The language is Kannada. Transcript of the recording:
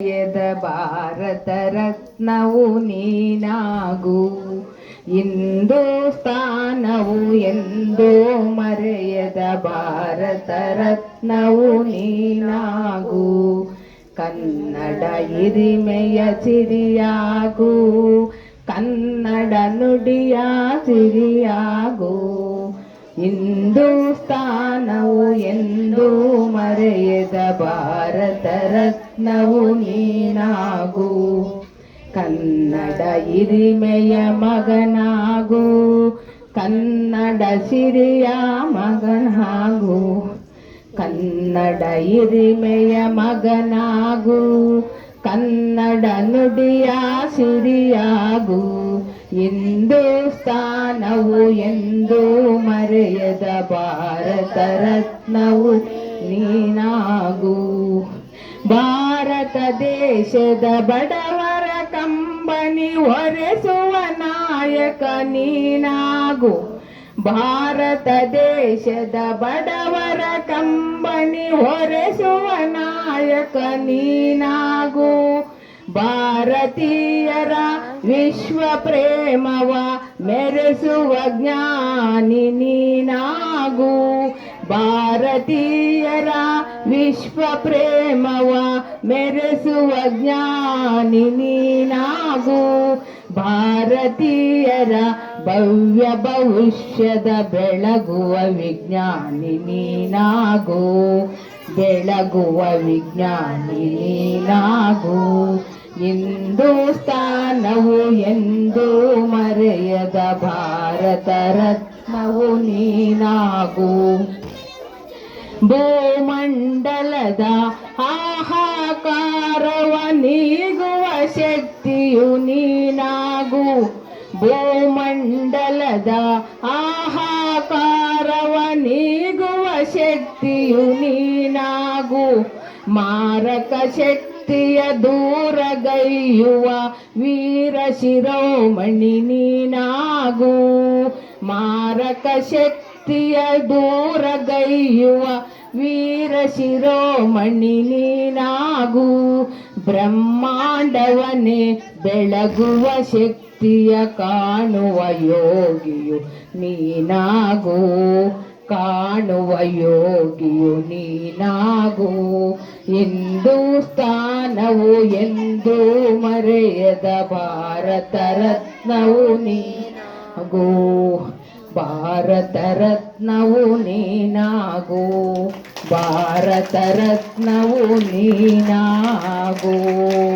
ಮರೆಯದ ಭಾರತ ರತ್ನವು ನೀನಾಗು. ಹಿಂದೂಸ್ಥಾನವು ಎಂದೂ ಮರೆಯದ ಭಾರತ ರತ್ನವು ನೀನಾಗು. ಕನ್ನಡ ಹಿರಿಮೆಯ ಸಿರಿಯಾಗು, ಕನ್ನಡ ನುಡಿಯ ಸಿರಿಯಾಗು. ಹಿಂದೂಸ್ಥಾನವು ಎಂದೂ ಮರೆಯದ ಭಾರತ ರತ್ನವು ನೀನಾಗು. ಕನ್ನಡ ಹಿರಿಮೆಯ ಮಗನಾಗು, ಕನ್ನಡ ಸಿರಿಯ ಮಗನಾಗು. ಕನ್ನಡ ಹಿರಿಮೆಯ ಮಗನಾಗು, ಕನ್ನಡ ನುಡಿಯ ಸಿರಿಯಾಗು. ಹಿಂದೂಸ್ಥಾನವು ಎಂದೂ ಮರೆಯದ ಭಾರತ ರತ್ನವು ನೀನಾಗು. ಭಾರತ ದೇಶದ ಬಡವರ ಕಂಬನಿ ಒರೆಸುವ ನಾಯಕ ನೀನಾಗು. ಭಾರತ ದೇಶದ ಬಡವರ ಕಂಬನಿ ಒರೆಸುವ ನಾಯಕ ನೀನಾಗು. ಭಾರತೀಯರ ವಿಶ್ವ ಪ್ರೇಮವ ಮೆರೆಸುವ ಜ್ಞಾನಿ ನೀನಾಗು. ಭಾರತೀಯರ ವಿಶ್ವ ಪ್ರೇಮವ ಮೆರೆಸುವ ಜ್ಞಾನಿ ನೀನಾಗು. ಭಾರತೀಯರ ಭವ್ಯ ಭವಿಷ್ಯದ ಬೆಳಗುವ ವಿಜ್ಞಾನಿ ನೀನಾಗು. ಬೆಳಗುವ ವಿಜ್ಞಾನಿ ನೀನಾಗು. ಹಿಂದೂಸ್ಥಾನವು ಎಂದೂ ಮರೆಯದ ಭಾರತ ರತ್ನವು ನೀನಾಗು. ಭೂಮಂಡಲದ ಹಾಹಾಕಾರವ ನೀಗುವ ಶಕ್ತಿಯು ನೀನಾಗು. ಭೂಮಂಡಲದ ಹಾಹಾಕಾರವ ನೀಗುವ ಶಕ್ತಿಯು ನೀನಾಗು. ಮಾರಕ ಶಕ್ತಿಯ ದೂರಗೈಯುವ ವೀರ ಶಿರೋಮಣಿ ನೀನಾಗು. ಮಾರಕ ಶಕ್ತಿಯ ದೂರಗೈಯುವ ವೀರ ಶಿರೋಮಣಿ ನೀನಾಗು. ಬ್ರಹ್ಮಾಂಡವನ್ನೇ ಬೆಳಗುವ ಶಕ್ತಿಯ ಕಾಣುವ ಯೋಗಿಯು ನೀನಾಗು. ಕಾಣುವ ಯೋಗಿಯು ನೀನಾಗು. ಹಿಂದೂಸ್ಥಾನವು ಎಂದೂ ಮರೆಯದ ಭಾರತ ರತ್ನವು ನೀನಾಗು. ಭಾರತ ರತ್ನವು ನೀನಾಗು. ಭಾರತ ರತ್ನವು ನೀನಾಗು.